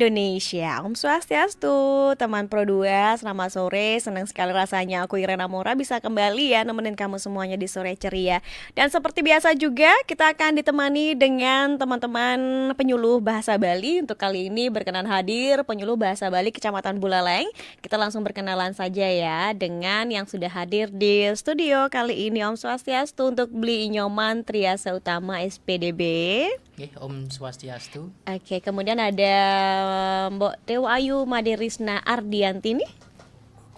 Indonesia. Om Swastiastu, teman Pro 2, selamat sore. Senang sekali rasanya aku Irena Mora bisa kembali ya nemenin kamu semuanya di sore ceria. Dan seperti biasa juga kita akan ditemani dengan teman-teman penyuluh bahasa Bali. Untuk kali ini berkenan hadir penyuluh bahasa Bali Kecamatan Buleleng. Kita langsung berkenalan saja ya dengan yang sudah hadir di studio kali ini. Om Swastiastu untuk Beli Inyoman Triasa Utama SPDB. Nggih, Om Swastiastu. Oke, kemudian ada Mbok Dewa Ayu Maderisna Ardianti nih.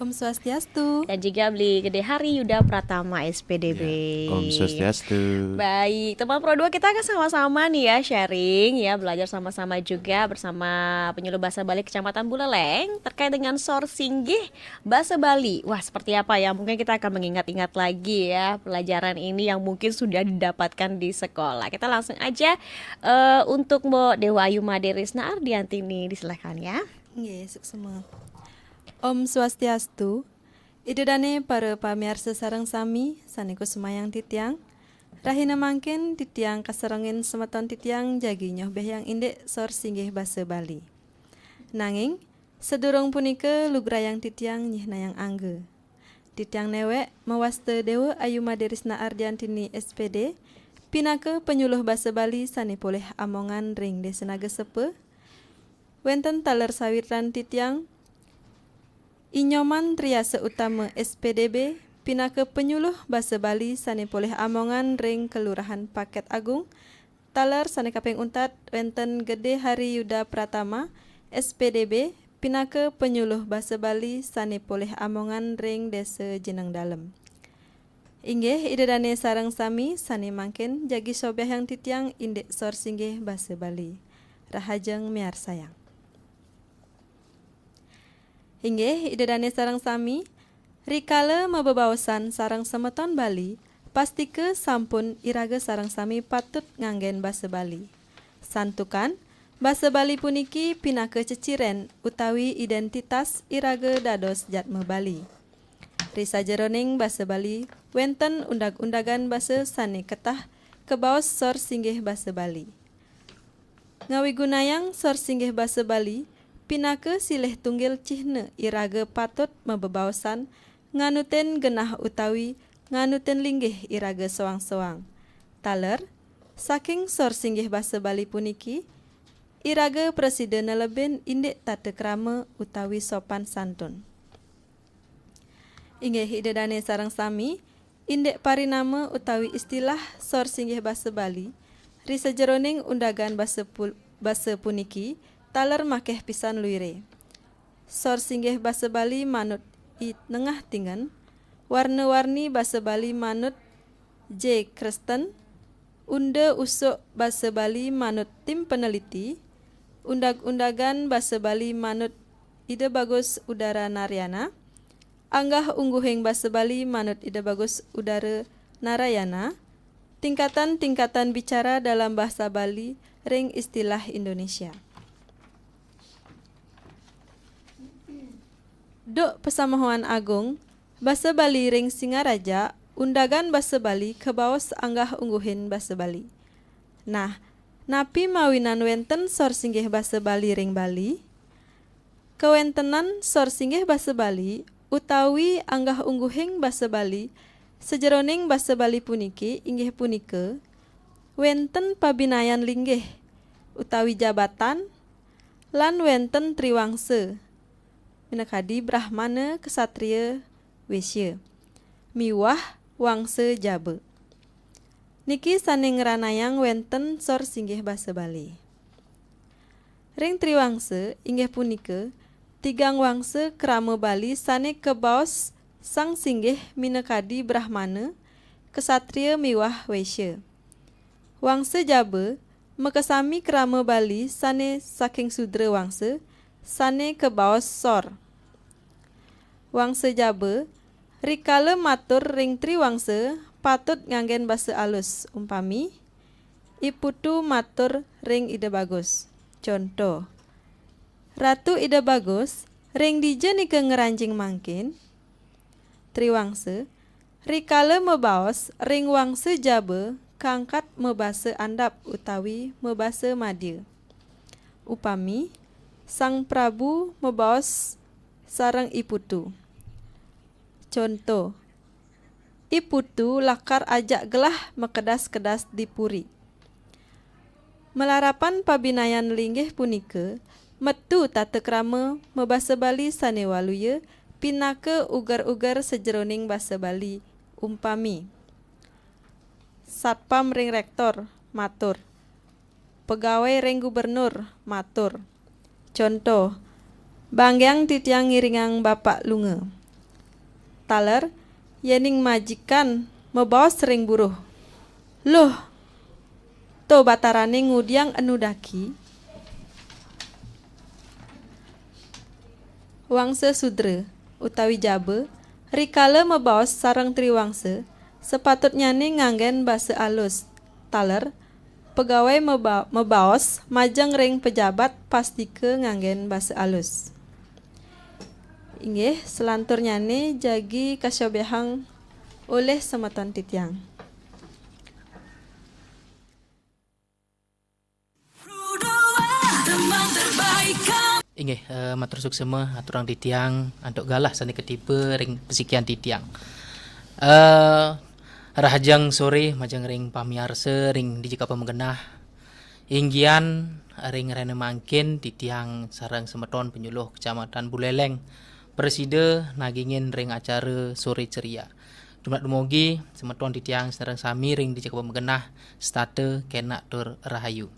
Om Swastiastu. Dan juga Beli Gede Hari Yuda Pratama SPDB. Ya, Om Swastiastu. Baik, teman Pro 2 kita akan sama-sama nih ya sharing ya, belajar sama-sama juga bersama penyuluh bahasa Bali Kecamatan Buleleng terkait dengan sorsinggih bahasa Bali. Wah, seperti apa ya? Mungkin kita akan mengingat-ingat lagi ya pelajaran ini yang mungkin sudah didapatkan di sekolah. Kita langsung aja untuk Mbok Dewa Ayu Maderisna Ardianti nih, disilakan ya. Nggih, semua. Om Swastiastu. Idedane para pamirsa sareng sami saneku semayang titiang. Rahina mangkin titiang kaserengin semeton titiang jagi nyoh behyang indek sor singgih basa Bali. Nanging sedurung punika lugrayang titiang nyihna yang angge. Titiang newek mewaste Dewa Ayu Maderisna Ardiantini SPD pinake penyuluh basa Bali sane poleh amongan ring desa Naga Sepe. Wenten taler sawiran titiang Inyoman Triasa Utama SPDB pinake penyuluh basa Bali sane poleh amongan ring Kelurahan Paket Agung taler sane kaping untat wenten Gede Hari Yuda Pratama SPDB pinake penyuluh basa Bali sane poleh amongan ring Desa Jeneng Dalem. Inggih idedane sareng sami sane mangkin jagi sobyah yang titiang indek sor singgih basa Bali. Rahajeng miar sayang. Inggih idedane sareng sami rikala mabebaosan sareng semeton Bali pastike sampun iraga sareng sami patut nganggen basa Bali. Santukan basa Bali puniki pinake ceciren utawi identitas iraga dados jatme Bali. Risa jeroning basa Bali wenten undag-undagan basa sane ketah kebaos sor singgih basa Bali. Ngawigunayang sor singgih basa Bali pinake silih tunggil cihne iraga patut mabebaosan nganuten genah utawi nganuten linggih iraga soang-soang. Taler saking sor singgih basa Bali puniki iraga presiden leben indek tata krama utawi sopan santun. Inggih idedane sareng sami indek parinama utawi istilah sor singgih basa Bali risa jeroning undagan basa puniki taler makeh pisan luire. Sor singgih basa Bali manut i nengah tingan, warna-warni basa Bali manut J. Kristen, unda usuk basa Bali manut tim peneliti, undag-undagan basa Bali manut Ide Bagus Udara Naryana, anggah ungguhing basa Bali manut Ide Bagus Udara Narayana, tingkatan-tingkatan bicara dalam bahasa Bali ring istilah Indonesia. Duk Pesamahuan Agung, basa Bali ring Singaraja, undagan basa Bali kebaos anggah ungguhin basa Bali. Nah, napi mawinan wenten sor singgih basa Bali ring Bali? Kewentenan sor singgih basa Bali utawi anggah ungguhing basa Bali sejeroning basa Bali puniki inggih punika wenten pabinayan linggih utawi jabatan lan wenten triwangsa. Minakadi Brahmana Kesatria Wesya miwah wangsa Jaba. Niki sane ngranayang wenten sor singgih basa Bali. Ring triwangsa inggih punika tigang wangsa krama Bali sane kebaos sang singgih minakadi Brahmana Kesatria miwah Wesya. Wangsa Jaba makasami krama Bali sane saking sudra wangsa sane kebaos sor. Wangsa Jaba rikala matur ring triwangsa patut nganggen basa alus umpami iputu matur ring Ide Bagus. Contoh Ratu Ide Bagus ring dije nika ngeranjing mangkin triwangsa rikala mebaos ring wangsa Jaba kangkat mebasa andap utawi mebasa madya. Upami Sang Prabu mebaos sareng iputu. Contoh, iputu lakar ajak gelah mekedas-kedas di puri. Melarapan pabinayan linggih punike, metu tata krama mebasa Bali sanewaluya pinake ugar-ugar sejeroning basa Bali umpami. Satpam ring rektor matur. Pegawai ring gubernur matur. Contoh, banggyang titiang ngiringang bapak lunga. Taler, yening majikan mebaos ring buruh. Loh, to batarane ngudiang anu daki. Wangsa sudra utawi jabe rikala mebaos sareng triwangsa sepatutnya nih nganggen basa alus. Taler, pegawai mebaos majeng ring pejabat pastike nganggen basa alus. Inggih selanturnya nih jagi kasyabehang oleh semeton titiang. Inggih, matur suksema aturang titiang antuk galah sani ketipe ring pesikian titiang. Rahajang sore majang ring pamiarsa ring dijika pemegenah. Inggian ring rene mangkin titiang sareng semeton penyuluh Kecamatan Buleleng. Preside nagingin ring acara sore ceria. Dumat dumogi semeton titiang sareng sami ring dijika pemegenah state kenak tur rahayu.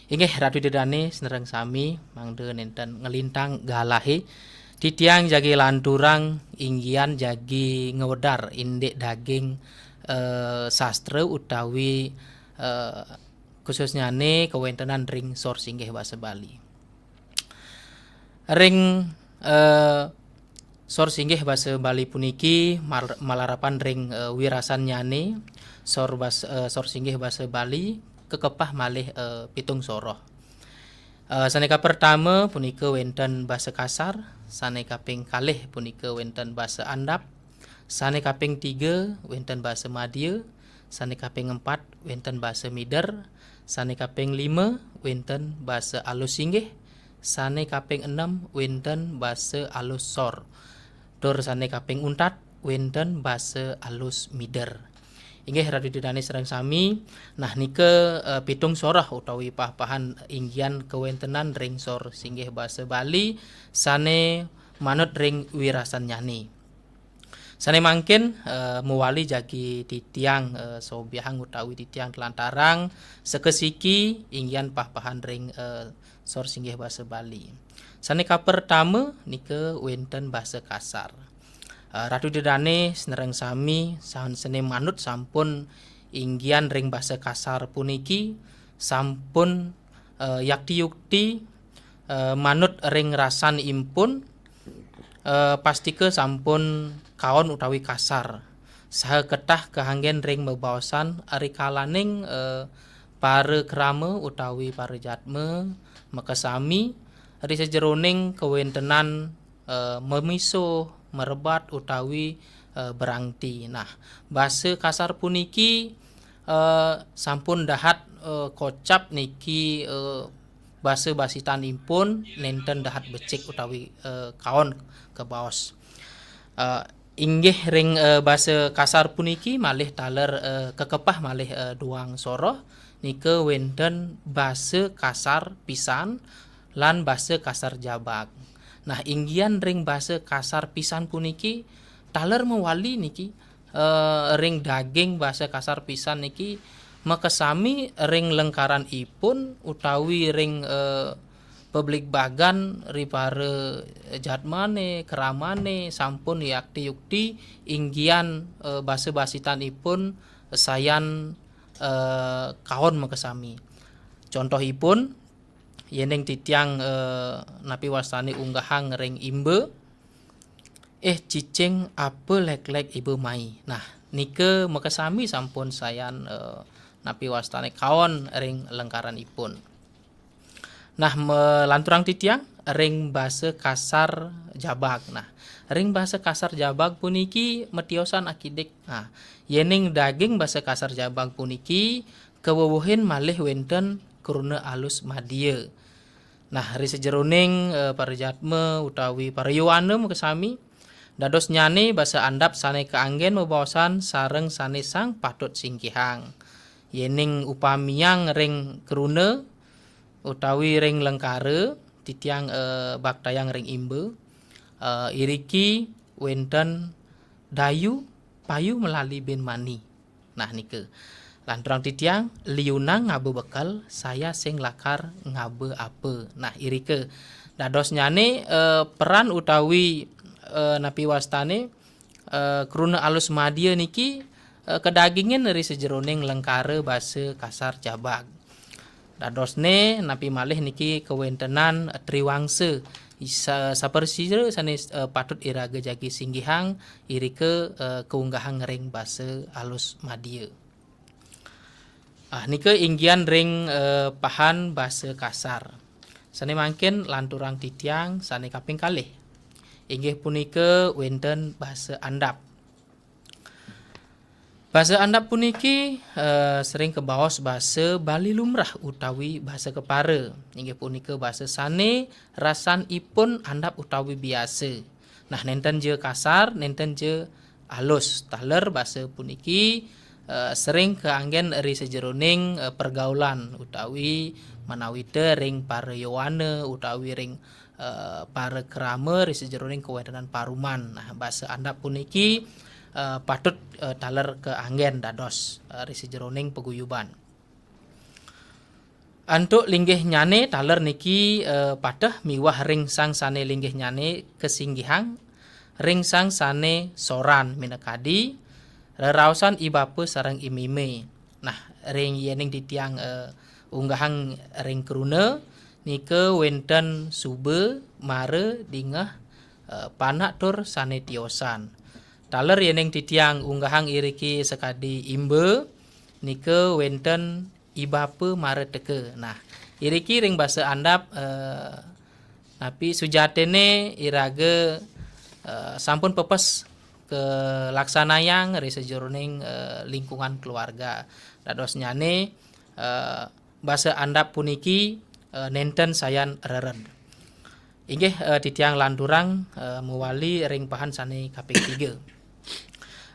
Inggih ratu dedane senerang sami mangde nenten ngelintang galahe titiang jagi lanturang inggian jagi ngewedar indek daging sastra utawi khususnya ne kewentenan ring source inggih basa Bali. Ring source inggih basa Bali puniki malarapan ring wirasan nyane source inggih basa Bali kekepah malih pitung soroh. Saneka pertama punika wenten basa kasar, saneka ping kalih punika wenten basa andap, saneka ping 3 wenten basa madya, saneka ping 4 wenten basa mider, saneka ping 5 wenten basa alus inggih, saneka ping 6 wenten basa alus sor. Tur saneka ping 4 wenten basa alus mider. Inggih ratu dedane sareng sami nah nike pitung sorah utawi pah-pahan inggian kewentenan ring sor singgih basa Bali sane manut ring wirasan nyani. Sane mangkin muwali jagi titiang sobiahang utawi titiang telantarang sekesiki inggian pah-pahan ring sor singgih basa Bali. Sane ka pertama nike wenten basa kasar. Ratu dedane senereng sami sahan sene manut sampun inggian ring basa kasar puniki sampun yakti yukti manut ring rasan impun pastike sampun kaon utawi kasar saha ketah kehanggen ring mebaosan arikalaning para krama utawi para jatme makasami ri sejeroning kewentenan memisuh merebat utawi berangti. Nah, basa kasar puniki sampun dahat kocap niki basa basitanipun nenten dahat becik utawi kaon ke baos. Inggih ring basa kasar puniki malih taler kekepah malih duang soroh nike wenten basa kasar pisan lan basa kasar jabak. Nah, inggian ring basa kasar pisan puniki taler mewali niki ring daging basa kasar pisan niki makesami ring lengkaran ipun utawi ring publik bagan ripare jatmane keramane sampun yakti yukti inggian basa basitanipun sayan kaon makesami. Contohipun yeneng titiang napi wasani unggahang ring imbe cicing apa lek-lek ibu mai. Nah nike makasami sampun sayan napi wastane kaon ring lengkaran ipun. Nah melanturang titiang ring basa kasar jabag. Nah ring basa kasar jabag puniki metiosan akidik. Nah yeneng daging basa kasar jabag puniki kewuwuhin malih wenten kuruna alus madya. Nah ri sejeroning parejatme utawi parayuane kesami dados nyane basa andap sane keanggen mebaosan sareng sane sang patut singkihang. Yening upamiang ring kerune utawi ring lengkare titiang baktayang ring imbe iriki wenten dayu payu melali bin mani. Nah nike lanturang titiang liunang ngabe bekal saya sing lakar ngabe apa. Nah irike dados nyane peran utawi napi wastane kruna alus madia niki kedagingen dari sejeroning lengkare basa kasar jabag. Dadosne napi malih niki kewentenan triwangse sapersire sanes patut iraga jagi singgihang irike keunggahan ring basa alus madia. Nike inggian ring pahan basa kasar. Sane mangken lanturang titiang sane kaping kalih. Inggih punika wenten basa andap. Basa andap puniki sering kebaos basa Bali lumrah utawi basa kepara. Inggih punika basa sane rasan ipun andap utawi biasa. Nah nenten je kasar, nenten je alus. Taler basa puniki sering keanggen ri sejeroning pergaulan utawi manawite ring parayawane utawi ring para kerama ri sejeroning kewentenan paruman. Nah basa andap puniki patut taler ke anggen dados ri sejeroning paguyuban. Antuk linggih nyane taler niki patah miwah ring sang sane linggih nyane kesinggihang ring sang sane soran minakadi rerausan ibape sareng imime. Nah ring yening ditiang unggahang ring krune nike wenten sube mare dingah panak tur sane tiosan. Taler yeneng titiang unggahang iriki sekadi imbe nike wenten ibape mare teke. Nah iriki ring basa andap napi sujatene irage sampun pepes ke laksanayang ri sejeroning lingkungan keluarga. Dados nyane basa andap puniki nenten sayan reren. Inggih titiang landurang mewali ring pahan sane kaping 3.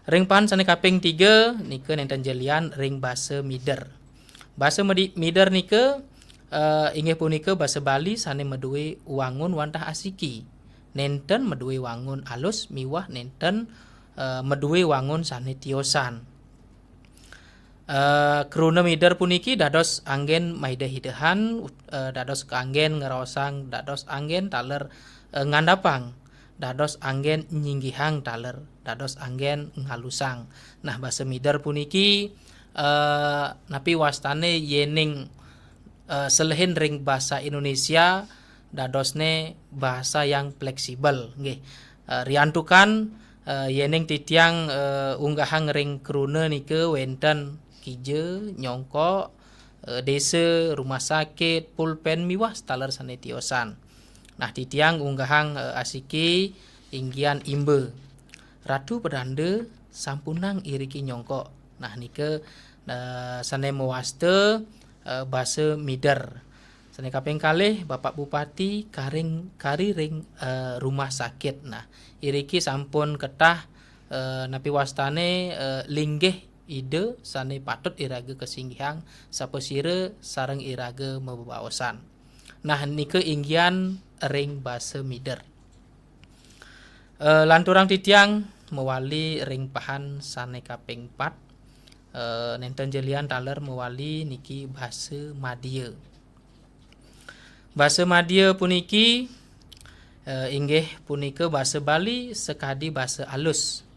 Ring pahan sane kaping 3 nike nenten jelian ring basa mider. Basa mider nike inggih punika basa Bali sane meduwe wangun wantah asiki. Nenten meduwe wangun alus miwah nenten meduwe wangun sane tiosan. Kruna mider puniki dados anggen maida hidehan dados keanggen ngerosang dados anggen taler ngandapang dados anggen nyinggihang taler dados anggen ngalusang. Nah basa mider puniki napi wastane yening selehin ring basa Indonesia dadosne bahasa yang fleksibel nggih. Riantukan yening titiang unggahang ring kruna nike wenten kije nyongko desa rumah sakit pulpen miwah taler sane tiosan. Nah titiang unggahang asiki inggian imbe ratu pedande sampunang iriki nyongko. Nah nike sane mewaste basa mider. Sane kaping kalih Bapak Bupati kari ring rumah sakit. Nah iriki sampun ketah napi wastane linggih ide sane patut iraga kesinggihang sapesire sareng iraga mebaosan. Nah nike inggian ring basa mider. Lanturang titiang mewali ring pahan sane kaping 4 nenten jelian taler mewali niki basa Madya. Basa Madya puniki inggih punika basa Bali sekadi basa alus.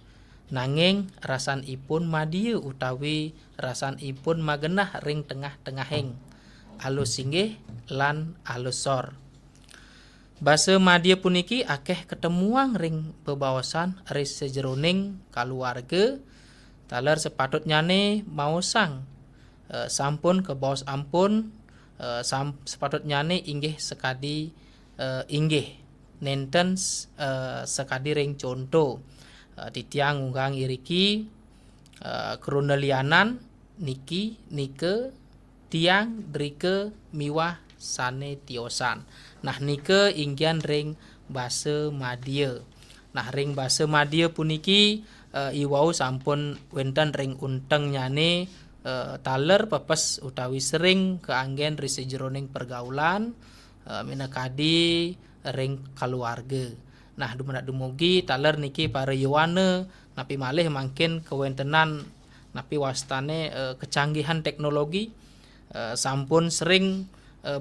Nanging rasan ipun Madya utawi rasan ipun magenah ring tengah-tengahing alus singgih lan alus sor. Basa Madya puniki akeh ketemuang ring bebaosan ri sejeroning kaluarga taler sepatut nyane maosang sampun kebaos ampun sepatut nyane inggih sekadi inggih nenten sekadi ring contoh titiang unggang iriki kruna lianan niki nike tiang drike miwah sane tiosan. Nah nike inggian ring basa Madya. Nah ring basa Madya puniki iwau sampun wenten ring unteng nyane taler pepes utawi sering keanggen risi jeroning pergaulan minakadi ring keluarga. Nah dumugi taler niki para yuwana napi malih mangkin kewentenan napi wastane kecanggihan teknologi sampun sering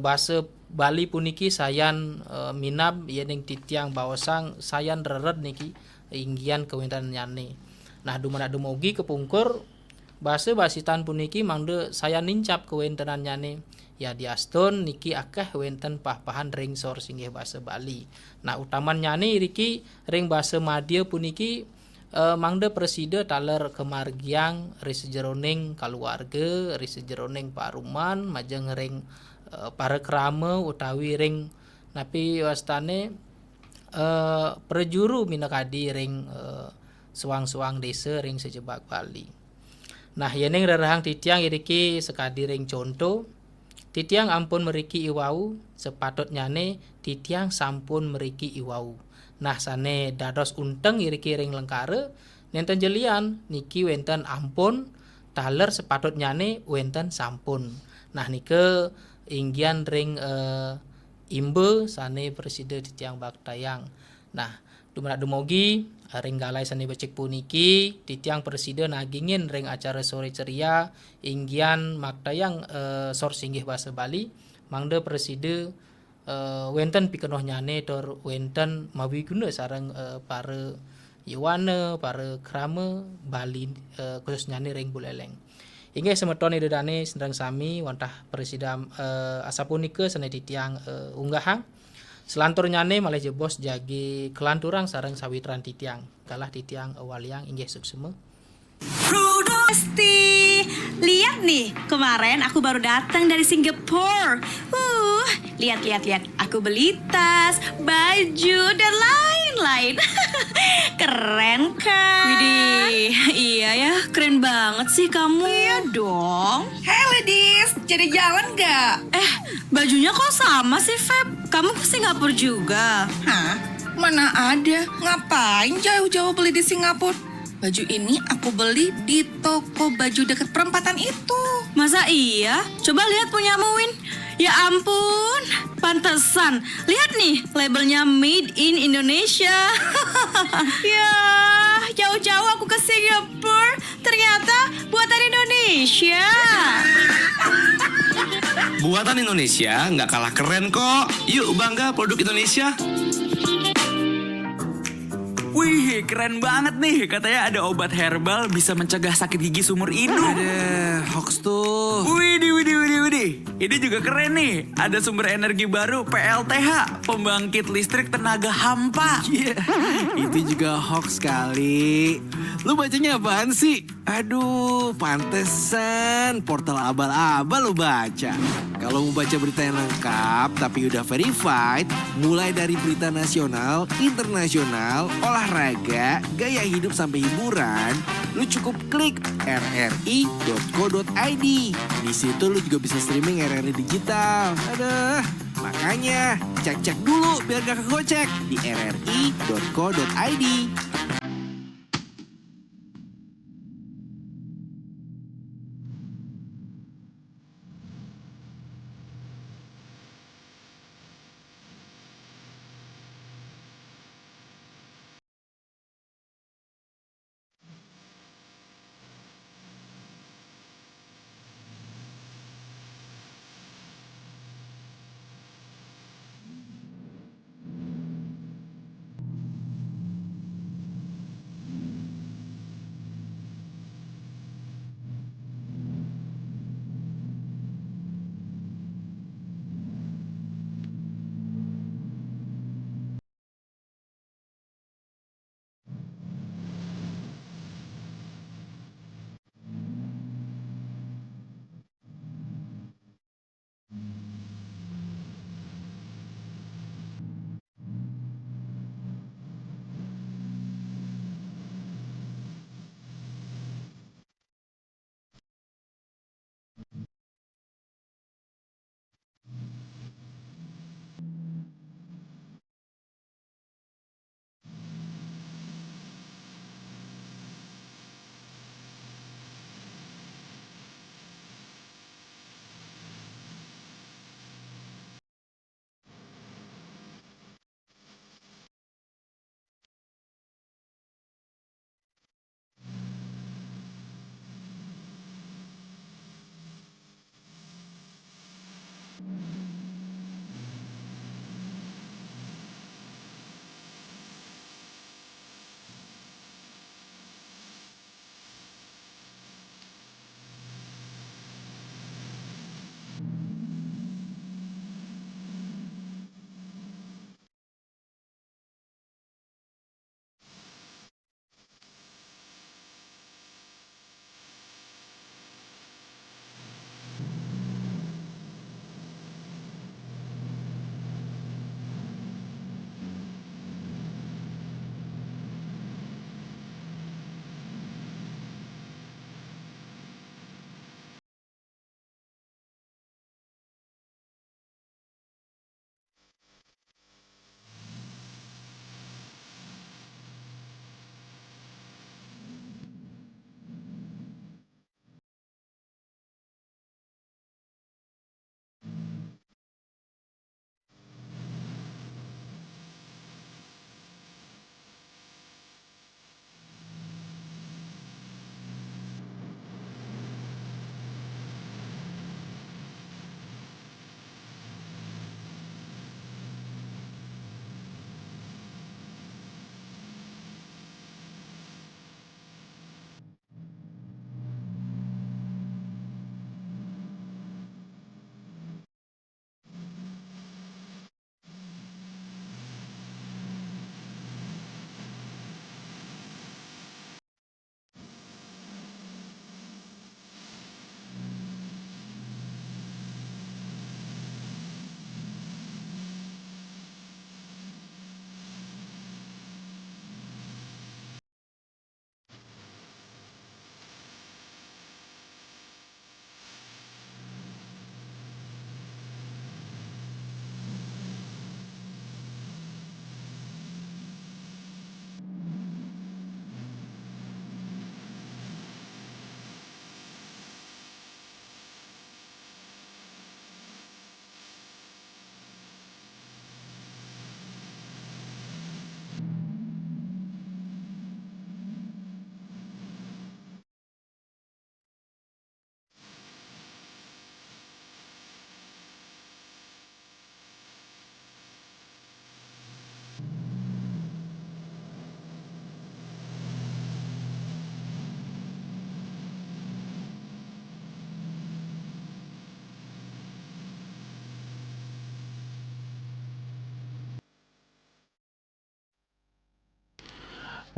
bahasa Bali puniki sayan minab yening titiang bawasang sayan reret niki inggian kewentenan nyane. Nah dumugi kepungkur bahasa basitan puniki mangde saya nincap kewentenan nyane ya diaston niki akeh wenten pah-pahan ring sor singgih bahasa Bali. Nah utaman nyane riki ring bahasa Madya puniki mangde preside taler kemargiang ris jeroning keluarga, ris jeroning paruman, majeng ring para kerama utawi ring napi wastane perjuru minakadi ring suang-suang desa ring sejebak Bali. Nah yeneng rerahang titiang iriki sekadi ring contoh titiang ampun meriki iwau sepatut nyane titiang sampun meriki iwau. Nah sane dados unteng iriki ring lengkare nenten jelian niki wenten ampun taler sepatut nyane wenten sampun. Nah nike inggian ring imbe sane preside titiang baktayang. Nah dumugi ring galai sane becik puniki titiang preside nagingin ring acara sore ceria inggian maktayang sor singgih bahasa Bali mangde preside wenten pikenoh nyane tor wenten mawiguna sareng para yuwana para krama Bali khusus nyane ring Buleleng. Inggih semeton idedane sendang sami wantah presida asapunika sane titiang unggahang selantur nyane malih jebos jagi kelanturang sareng sawitran titiang kalah titiang waliang inggih suksema. Pasti lihat nih, kemarin aku baru datang dari Singapura. Lihat. Aku beli tas, baju, dan lain-lain. Keren kan? Widih, iya ya, keren banget sih kamu. Iya dong. Hey ladies, jadi jalan gak? Bajunya kok sama sih, Feb? Kamu ke Singapura juga? Hah? Mana ada? Ngapain jauh-jauh beli di Singapura? Baju ini aku beli di toko baju dekat perempatan itu. Masa iya? Coba lihat punyamu, Win. Ya ampun, pantesan. Lihat nih, labelnya Made in Indonesia. Ya, jauh-jauh aku ke Singapura, ternyata buatan Indonesia. Buatan Indonesia nggak kalah keren kok. Yuk bangga produk Indonesia. Wih, keren banget nih. Katanya ada obat herbal bisa mencegah sakit gigi seumur hidup. Ada hoax tuh. Widih. Ini juga keren nih. Ada sumber energi baru PLTH, pembangkit listrik tenaga hampa. Itu juga hoax kali. Lu bacanya apaan sih? Aduh, pantesan portal abal-abal lu baca. Kalau mau baca berita yang lengkap tapi udah verified, mulai dari berita nasional, internasional, olahraga, gaya hidup sampai hiburan, lu cukup klik rri.co.id. Di situ lu juga bisa streaming RRI digital. Aduh, makanya cek-cek dulu biar gak kegocek di rri.co.id.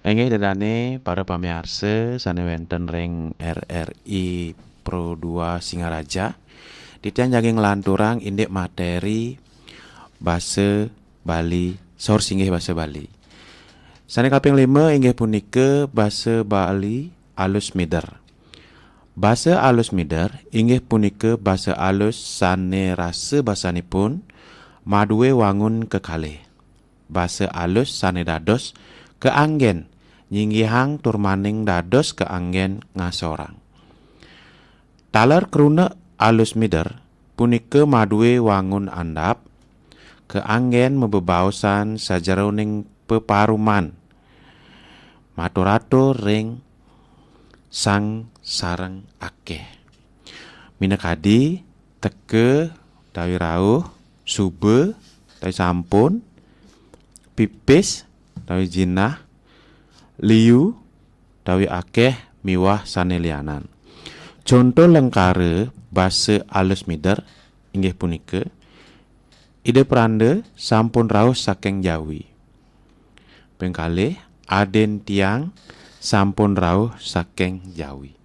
Inggih dedane para pamirsa sane wonten ring RRI Pro 2 Singaraja. Titian jagi nglanturang indek materi basa Bali, sor singgih basa Bali. Sane kaping 5 inggih punika basa Bali alus mider. Basa alus mider inggih punika basa alus sane rasa basanipun maduwe wangun kekalih. Basa alus sane dados keanggen nyinggihang turmaning dados keanggen ngasorang. Taler kruna alus mider punika maduwe wangun andap keanggen mebebaosan sajeroning peparuman maturatur ring sang sareng akeh. Minakadi teke tawi rauh sube tawi sampun pipis tawi jinah liu tawi akeh miwah sane lianan. Contoh lengkare basa alus mider inggih punika ide peranda sampun rauh saking Jawi. Pengkalih aden tiang sampun rauh saking Jawi.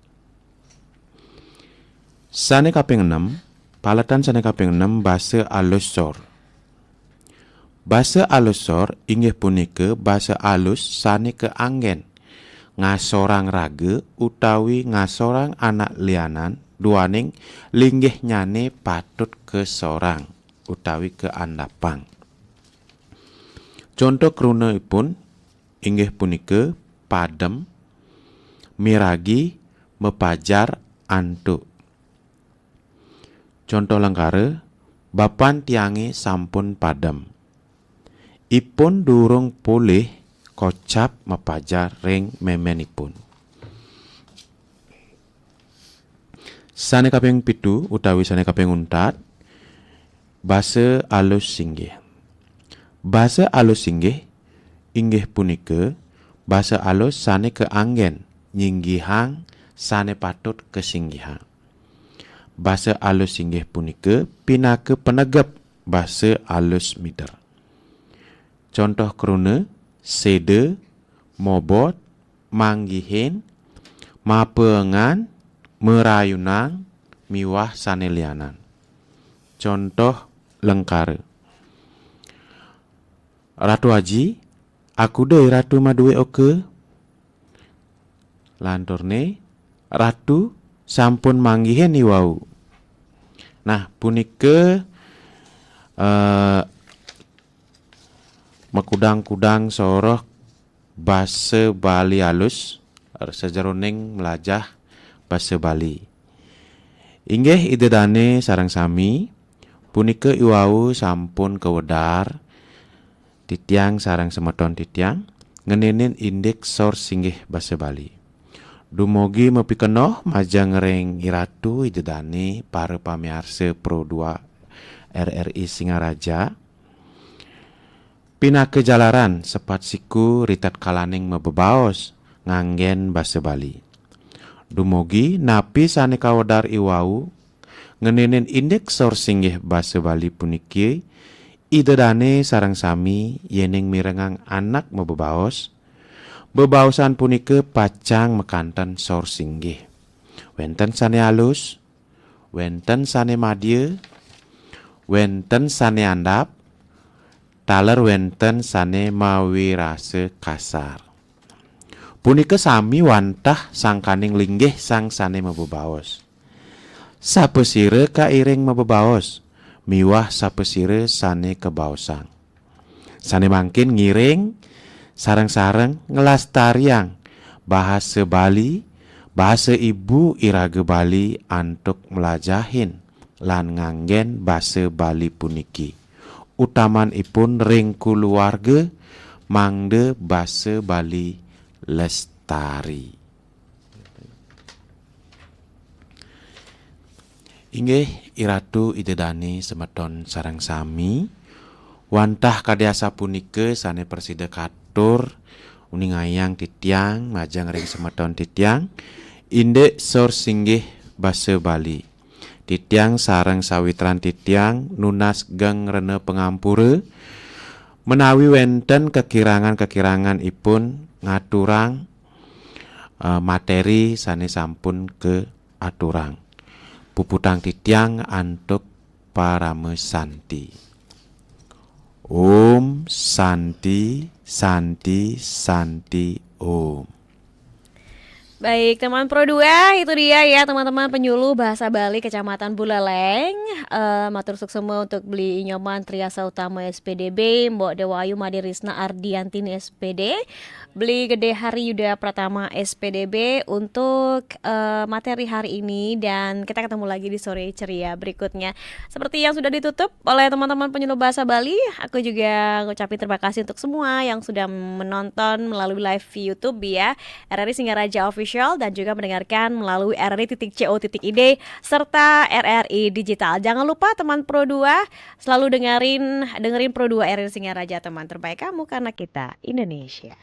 Sane kaping 6, palatan sane kaping 6 basa alus sor. Basa alus sor inggih punika basa alus sane keanggen ngasorang raga utawi ngasorang anak lianan duaning linggih nyane patut ke sorang utawi ke andapang. Contoh krunaipun inggih punika padem, miragi, mepajar, antuk. Contoh lengkare bapan tiange sampun padem. Ipun durung pulih kocap mepajar ring memenipun. Sane kaping 7 utawi sane kaping 4 basa alus singgih. Basa alus singgih inggih punika basa alus sane keanggen nyinggihang sane patut kesinggihang. Basa alus singgih punika pinaka penegep basa alus mider. Contoh kruna sede, mobot, manggihin, mapengan, merayunang, miwah sane lianan. Contoh lengkare. Ratu Haji, aku doi ratu maduwe oke. Lanturne, ratu sampun manggihin iwau. Nah, punika mekudang-kudang soroh basa Bali alus sajeroning melajah basa Bali. Inggih idedane sareng sami punika iwau sampun kewedar titiang sareng semeton titiang ngenenin indeks sor singgih basa Bali. Dumugi mepikenoh majang ring iratu idedane para pamirsa Pro 2 RRI Singaraja. Pinake jalaran sepat siku ritat kalaning mebebaos nganggen basa Bali. Dumugi napi sane kawedar iwau ngenenin indeks sor singgih basa Bali puniki idedane sareng sami yening mirengang anak mebebaos. Bebaosan punika pacang mekanten sor singgih. Wenten sane alus, wenten sane madya, wenten sane andap, taler wenten sane mawi rasa kasar. Punika sami wantah sangkaning linggih sang sane mebebaos. Sapesire kairing mebebaos, miwah sapesire sane kebaosang. Sane mangkin ngiring sareng-sareng ngelastariang bahasa Bali, bahasa ibu iraga Bali antuk melajahin lan nganggen bahasa Bali puniki. Utaman ipun ring kuluwarga mangde basa Bali lestari. Inggih iratu idedani semeton sareng sami wantah kadasa punika sane persida katur uningayang titiang majang ring semeton titiang indek sor singgih basa Bali. Titiang sareng sawitran titiang nunas geng rene pengampura Menawi wenten kekirangan-kekirangan ipun ngaturang materi sane sampun ke aturang. Puputang titiang antuk parame santi. Om Santi Santi Santi Om. Baik, teman Pro 2, itu dia ya teman-teman penyuluh bahasa Bali Kecamatan Buleleng. Matur suksema untuk beli Nyoman Triasa Utama SPDB, Mbok Dewayu Madirisna Ardiantini SPD, beli Gede Hari Yuda Pratama SPDB untuk materi hari ini, dan kita ketemu lagi di sore ceria berikutnya. Seperti yang sudah ditutup oleh teman-teman penyuluh bahasa Bali, aku juga ngucapin terima kasih untuk semua yang sudah menonton melalui live YouTube ya RRI Singaraja Official, dan juga mendengarkan melalui rri.co.id serta RRI Digital. Jangan lupa teman Pro 2 selalu dengerin Pro 2 RRI Singaraja, teman terbaik kamu karena kita Indonesia.